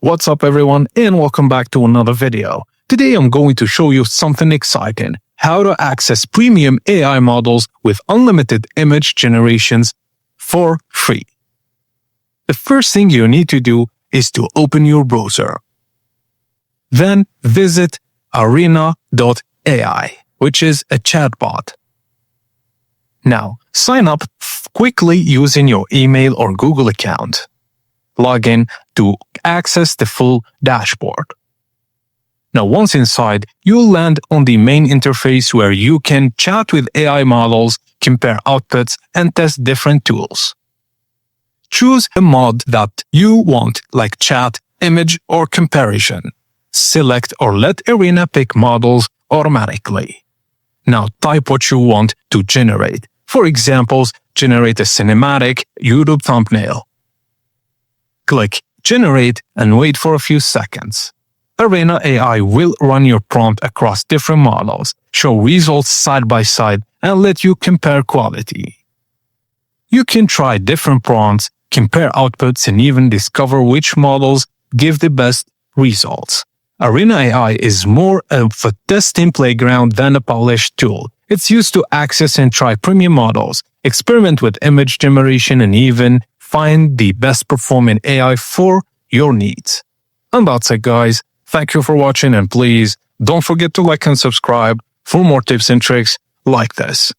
What's up everyone and welcome back to another video. Today I'm going to show you something exciting, how to access premium AI models with unlimited image generations for free. The first thing you need to do is to open your browser. Then visit arena.ai, which is a chatbot. Now, sign up quickly using your email or Google account. Log in to access the full dashboard. Now, once inside, you'll land on the main interface where you can chat with AI models, compare outputs, and test different tools. Choose a mod that you want, like chat, image, or comparison. Select or let Arena pick models automatically. Now, type what you want to generate. For example, generate a cinematic YouTube thumbnail. Click Generate and wait for a few seconds. Arena AI will run your prompt across different models, show results side by side, and let you compare quality. You can try different prompts, compare outputs, and even discover which models give the best results. Arena AI is more of a testing playground than a polished tool. It's used to access and try premium models, experiment with image generation, and even find the best performing AI for your needs. And that's it, guys. Thank you for watching, and please don't forget to like and subscribe for more tips and tricks like this.